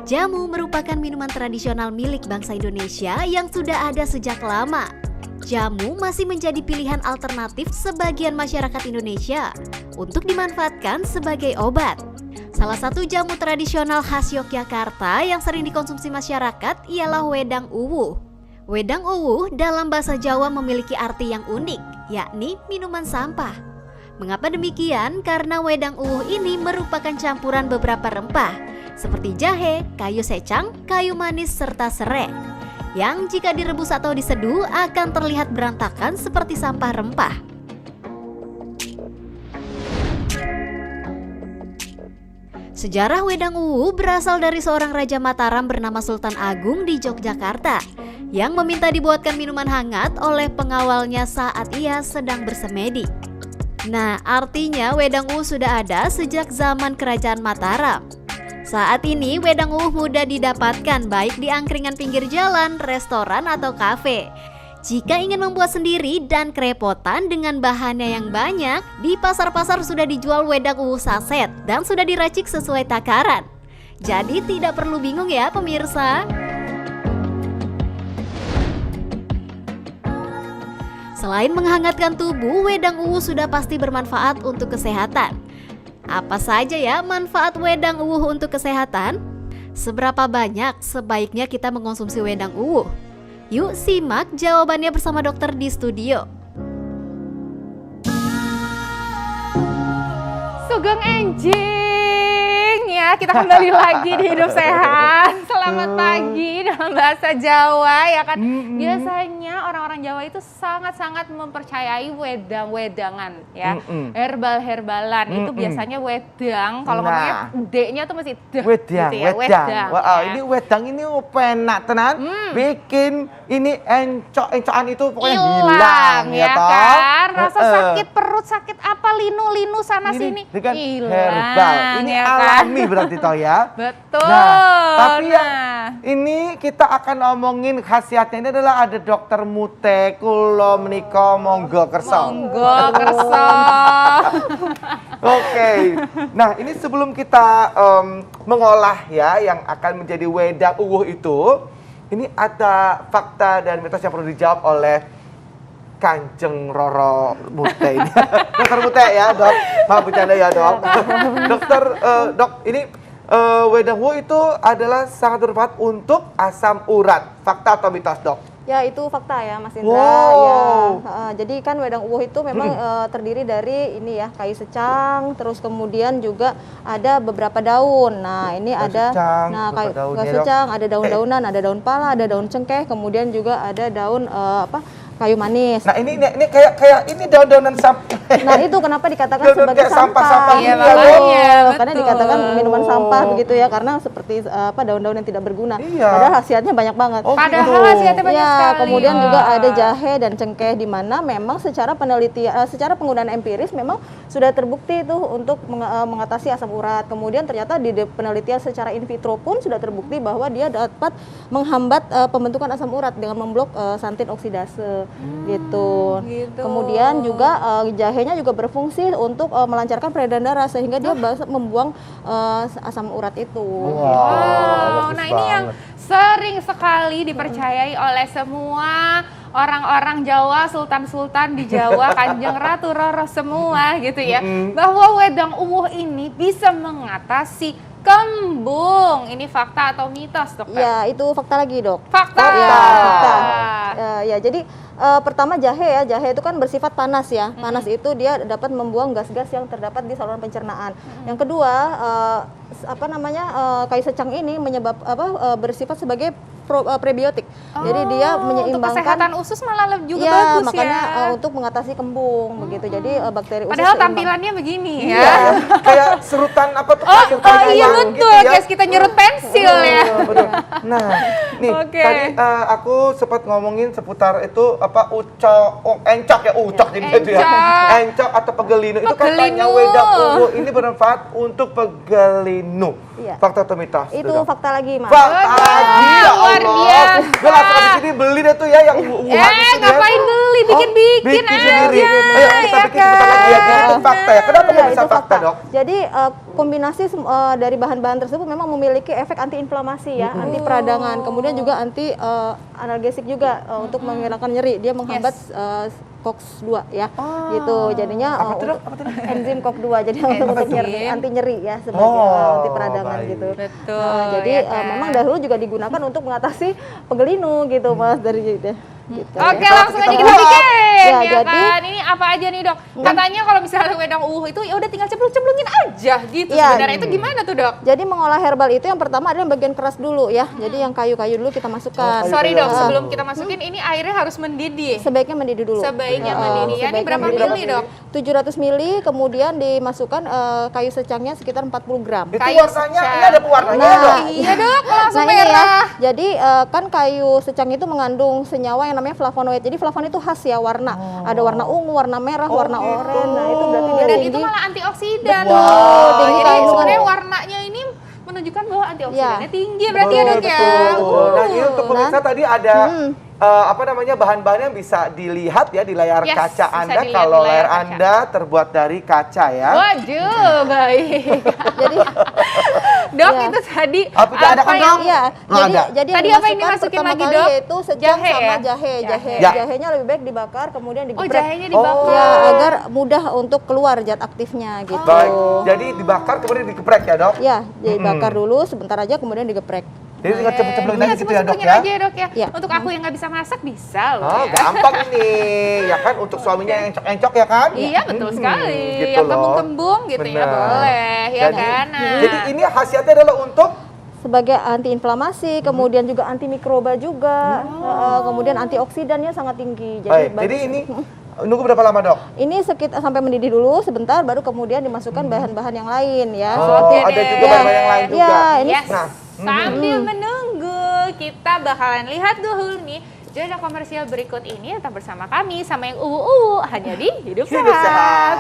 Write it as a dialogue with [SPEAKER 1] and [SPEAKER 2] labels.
[SPEAKER 1] Jamu merupakan minuman tradisional milik bangsa Indonesia yang sudah ada sejak lama. Jamu masih menjadi pilihan alternatif sebagian masyarakat Indonesia untuk dimanfaatkan sebagai obat. Salah satu jamu tradisional khas Yogyakarta yang sering dikonsumsi masyarakat ialah wedang uwuh. Wedang uwuh dalam bahasa Jawa memiliki arti yang unik, yakni minuman sampah. Mengapa demikian? Karena wedang uwuh ini merupakan campuran beberapa rempah seperti jahe, kayu secang, kayu manis, serta serai yang jika direbus atau diseduh akan terlihat berantakan seperti sampah rempah. Sejarah wedang uwuh berasal dari seorang Raja Mataram bernama Sultan Agung di Yogyakarta yang meminta dibuatkan minuman hangat oleh pengawalnya saat ia sedang bersemedi. Nah, artinya wedang uwuh sudah ada sejak zaman Kerajaan Mataram. Saat ini wedang uwuh mudah didapatkan baik di angkringan pinggir jalan, restoran, atau kafe. Jika ingin membuat sendiri dan kerepotan dengan bahannya yang banyak, di pasar-pasar sudah dijual wedang uwuh saset dan sudah diracik sesuai takaran. Jadi tidak perlu bingung ya pemirsa. Selain menghangatkan tubuh, wedang uwuh sudah pasti bermanfaat untuk kesehatan. Apa saja ya manfaat wedang uwuh untuk kesehatan? Seberapa banyak sebaiknya kita mengkonsumsi wedang uwuh? Yuk simak jawabannya bersama dokter di studio.
[SPEAKER 2] Sugeng enjing ya, kita kembali lagi di Hidup Sehat. Selamat pagi dalam bahasa Jawa ya kan. Biasanya orang-orang Jawa itu sangat-sangat mempercayai wedang-wedangan ya. Herbal-herbalan itu biasanya wedang, kalau ngomongnya D-nya tuh masih
[SPEAKER 3] wedang,
[SPEAKER 2] gitu ya, wedang.
[SPEAKER 3] Wah,
[SPEAKER 2] ya.
[SPEAKER 3] ini wedang ini penak tenan. Bikin ini encok-encokan itu pokoknya hilang ya
[SPEAKER 2] kan. Rasa sakit perut, sakit apa, linu-linu sana sini
[SPEAKER 3] kan
[SPEAKER 2] hilang.
[SPEAKER 3] Herbal. Ini
[SPEAKER 2] ya
[SPEAKER 3] alami
[SPEAKER 2] kan?
[SPEAKER 3] berarti toh ya.
[SPEAKER 2] Betul.
[SPEAKER 3] Nah, tapi ini kita akan ngomongin khasiatnya ini adalah ada dokter Mute kulo menika monggo kersa.
[SPEAKER 2] Monggo kersa.
[SPEAKER 3] Oke. Nah, ini sebelum kita mengolah ya yang akan menjadi wedang uwuh itu, ini ada fakta dan mitos yang perlu dijawab oleh Kanjeng Roro Mute ini. Dokter Mute ya, Dok. Maaf bercanda ya, Dok. Dokter, Dok, ini wedang uwuh itu adalah sangat bermanfaat untuk asam urat. Fakta atau mitos, Dok?
[SPEAKER 4] Ya, itu fakta ya, Mas Indra.
[SPEAKER 3] Wow.
[SPEAKER 4] Ya, jadi kan wedang uwuh itu memang terdiri dari ini ya, kayu secang, terus kemudian juga ada beberapa daun. Nah, ini ada kayu secang, ada daun-daunan, ada daun pala, ada daun cengkeh, kemudian juga ada daun kayu manis.
[SPEAKER 3] Nah, ini kayak ini daun-daunan sampah.
[SPEAKER 4] Nah, itu kenapa dikatakan sebagai
[SPEAKER 3] sampah-sampah.
[SPEAKER 4] Iya, karena dikatakan minuman sampah begitu ya, karena seperti daun-daun yang tidak berguna.
[SPEAKER 3] Iya.
[SPEAKER 4] Padahal khasiatnya banyak banget.
[SPEAKER 2] Padahal khasiatnya banyak sekali.
[SPEAKER 4] Kemudian juga ada jahe dan cengkeh, di mana memang secara penelitian, secara penggunaan empiris memang sudah terbukti itu untuk mengatasi asam urat. Kemudian ternyata di penelitian secara in vitro pun sudah terbukti bahwa dia dapat menghambat pembentukan asam urat dengan memblok santin oksidase. Gitu. Kemudian juga jahenya juga berfungsi untuk melancarkan peredaran darah sehingga dia membuang asam urat itu.
[SPEAKER 2] Wow. Nah, ini yang sering sekali dipercayai oleh semua orang-orang Jawa, sultan-sultan di Jawa, kanjeng ratu roro semua gitu ya, bahwa wedang uwuh ini bisa mengatasi kembung. Ini fakta atau mitos, Dokter?
[SPEAKER 4] Ya, itu fakta lagi, Dok.
[SPEAKER 2] Fakta.
[SPEAKER 4] Ya, fakta. Ya, jadi pertama jahe itu kan bersifat panas ya. Panas itu dia dapat membuang gas-gas yang terdapat di saluran pencernaan. Yang kedua, kayu secang ini bersifat sebagai prebiotik. Jadi dia menyeimbangkan
[SPEAKER 2] untuk kesehatan usus malah juga
[SPEAKER 4] ya,
[SPEAKER 2] bagus
[SPEAKER 4] makanya,
[SPEAKER 2] ya.
[SPEAKER 4] Untuk mengatasi kembung begitu. Jadi bakteri usus
[SPEAKER 2] padahal
[SPEAKER 4] seimbang.
[SPEAKER 2] tampilannya begini ya.
[SPEAKER 3] Iya, kayak serutan apa tuh?
[SPEAKER 2] Iya betul,
[SPEAKER 3] gitu ya.
[SPEAKER 2] guys, kita nyerut pensil ya.
[SPEAKER 3] Betul. Nah, nih tadi aku sempat ngomongin seputar itu encok ya, jadi itu ya. Encok atau pegelinu itu katanya wedang uwuh ini bermanfaat untuk pegelinu.
[SPEAKER 4] Iya.
[SPEAKER 3] Fakta atau mitos?
[SPEAKER 4] Itu fakta lagi, Mas.
[SPEAKER 3] Fakta lagi, ya
[SPEAKER 2] luar
[SPEAKER 3] Allah.
[SPEAKER 2] biasa.
[SPEAKER 3] Gue langsung ke sini beli deh tuh ya yang uwuhan itu ya.
[SPEAKER 2] Ngapain beli dibikin-bikin
[SPEAKER 3] bikin
[SPEAKER 2] aja.
[SPEAKER 3] sendiri. Ayo kita
[SPEAKER 2] ya
[SPEAKER 3] bikin sebentar
[SPEAKER 2] kan?
[SPEAKER 3] lagi ya. Itu fakta ya. Kenapa
[SPEAKER 4] Iya,
[SPEAKER 3] kok bisa
[SPEAKER 4] itu
[SPEAKER 3] fakta, Dok?
[SPEAKER 4] Jadi kombinasi dari bahan-bahan tersebut memang memiliki efek antiinflamasi ya, anti peradangan, kemudian juga anti analgesik juga untuk menghilangkan nyeri. Dia menghambat COX-2 ya, gitu. Jadinya
[SPEAKER 3] Apa tuh, Dok?
[SPEAKER 4] untuk enzim COX-2 jadi untuk nyeri, anti nyeri ya sebagai anti peradangan
[SPEAKER 3] baik.
[SPEAKER 4] gitu.
[SPEAKER 2] Betul.
[SPEAKER 4] Nah, jadi
[SPEAKER 2] ya kan?
[SPEAKER 4] memang dahulu juga digunakan untuk mengatasi pegelinu gitu Mas dari gitu.
[SPEAKER 2] Oke,
[SPEAKER 3] Kita
[SPEAKER 2] langsung aja kita
[SPEAKER 3] buat.
[SPEAKER 2] bikin
[SPEAKER 4] Ya,
[SPEAKER 2] ya
[SPEAKER 4] jadi-
[SPEAKER 2] kan. Ini apa aja nih, Dok? Katanya kalau misalnya wedang itu ya udah tinggal cemplung-cemplungin aja gitu.
[SPEAKER 4] Iya.
[SPEAKER 2] Sebenarnya itu gimana tuh, Dok?
[SPEAKER 4] Jadi mengolah herbal itu yang pertama adalah bagian keras dulu ya. Jadi yang kayu-kayu dulu kita masukkan.
[SPEAKER 3] kayu.
[SPEAKER 2] Sorry, Dok,
[SPEAKER 3] Ah.
[SPEAKER 2] sebelum kita masukin ini airnya harus mendidih.
[SPEAKER 4] Sebaiknya mendidih dulu.
[SPEAKER 2] Sebaiknya
[SPEAKER 4] Heeh,
[SPEAKER 2] mendidih. Ya, ini
[SPEAKER 4] sebaiknya
[SPEAKER 2] berapa
[SPEAKER 4] mendidih.
[SPEAKER 2] mili, Dok?
[SPEAKER 4] 700 mili, kemudian dimasukkan kayu secangnya sekitar 40 gram.
[SPEAKER 3] Itu
[SPEAKER 2] Kayu
[SPEAKER 3] warnanya,
[SPEAKER 2] secang.
[SPEAKER 3] ini ada pewarnanya ya, Dok?
[SPEAKER 2] Iya, Dok, langsung
[SPEAKER 4] ini ya,
[SPEAKER 2] merah.
[SPEAKER 4] jadi kan kayu secang itu mengandung senyawa yang namanya flavonoid. Jadi flavonoid itu khas ya warna. Ada warna ungu, warna merah, warna
[SPEAKER 3] gitu.
[SPEAKER 4] oranye. Nah itu berarti dia
[SPEAKER 2] Dan
[SPEAKER 4] tinggi.
[SPEAKER 2] itu malah antioksidan.
[SPEAKER 3] Wow,
[SPEAKER 2] loh.
[SPEAKER 4] tinggi
[SPEAKER 2] Jadi
[SPEAKER 4] kandungan.
[SPEAKER 2] sebenarnya warnanya ini menunjukkan bahwa antioksidannya
[SPEAKER 4] Ya.
[SPEAKER 2] tinggi berarti ya, Dok ya.
[SPEAKER 3] Betul. Nah, ini untuk pemirsa tadi ada
[SPEAKER 4] Hmm.
[SPEAKER 3] apa namanya bahan-bahan yang bisa dilihat ya di layar
[SPEAKER 2] Yes,
[SPEAKER 3] kaca
[SPEAKER 2] bisa
[SPEAKER 3] Anda
[SPEAKER 2] dilihat
[SPEAKER 3] kalau
[SPEAKER 2] di layar
[SPEAKER 3] layar
[SPEAKER 2] kaca.
[SPEAKER 3] Anda terbuat dari kaca ya.
[SPEAKER 2] Waduh, baik.
[SPEAKER 4] Jadi
[SPEAKER 2] Dok,
[SPEAKER 4] Ya.
[SPEAKER 2] itu tadi
[SPEAKER 3] Apa itu ada kan,
[SPEAKER 2] yang
[SPEAKER 3] Dok?
[SPEAKER 4] iya,
[SPEAKER 3] Nggak ada.
[SPEAKER 4] jadi
[SPEAKER 2] Tadi
[SPEAKER 4] yang
[SPEAKER 2] apa yang
[SPEAKER 4] dimasukkan
[SPEAKER 2] dimasukin
[SPEAKER 4] pertama
[SPEAKER 2] lagi,
[SPEAKER 4] kali
[SPEAKER 2] Dok?
[SPEAKER 4] yaitu secang
[SPEAKER 2] Jahe
[SPEAKER 4] sama
[SPEAKER 2] ya?
[SPEAKER 4] jahe.
[SPEAKER 3] Ya.
[SPEAKER 4] Jahenya lebih baik dibakar kemudian
[SPEAKER 2] Oh,
[SPEAKER 4] digeprek.
[SPEAKER 2] jahenya dibakar.
[SPEAKER 4] Ya, agar mudah untuk keluar zat aktifnya gitu.
[SPEAKER 3] Baik. Jadi dibakar kemudian digeprek ya, Dok?
[SPEAKER 4] Ya, dibakar dulu sebentar aja kemudian digeprek.
[SPEAKER 3] Jadi tinggal cemplung-cemplungin aja gitu ya, Dok
[SPEAKER 2] cemplung-cemplungin
[SPEAKER 3] ya?
[SPEAKER 2] aja, Dok ya.
[SPEAKER 4] Ya.
[SPEAKER 2] Untuk aku yang nggak bisa masak bisa loh
[SPEAKER 3] Oh,
[SPEAKER 2] ya.
[SPEAKER 3] gampang ini. Ya kan untuk suaminya yang encok-encok ya kan?
[SPEAKER 2] Iya, betul sekali.
[SPEAKER 3] Gitu
[SPEAKER 2] Yang
[SPEAKER 3] loh.
[SPEAKER 2] kembung-kembung gitu ya,
[SPEAKER 3] Benar.
[SPEAKER 2] boleh ya
[SPEAKER 3] Jadi-
[SPEAKER 2] kan. Nah,
[SPEAKER 3] Jadi ini khasiatnya adalah untuk
[SPEAKER 4] Sebagai antiinflamasi, kemudian juga antimikroba juga, kemudian antioksidannya sangat tinggi.
[SPEAKER 3] baik.
[SPEAKER 4] bagus.
[SPEAKER 3] Jadi ini nunggu berapa lama, Dok?
[SPEAKER 4] Ini sekitar sampai mendidih dulu sebentar, baru kemudian dimasukkan bahan-bahan yang lain ya.
[SPEAKER 3] Oh,
[SPEAKER 2] Oke
[SPEAKER 3] ada
[SPEAKER 2] deh.
[SPEAKER 3] juga bahan yang lain juga.
[SPEAKER 4] Ya, ini
[SPEAKER 2] yes.
[SPEAKER 3] Nah,
[SPEAKER 2] Sambil menunggu, kita bakalan lihat dulu nih jeda komersial berikut ini. Tetap bersama kami sama yang uwu-uwu hanya di Hidup
[SPEAKER 3] Hidup
[SPEAKER 2] Sehat.
[SPEAKER 3] sehat.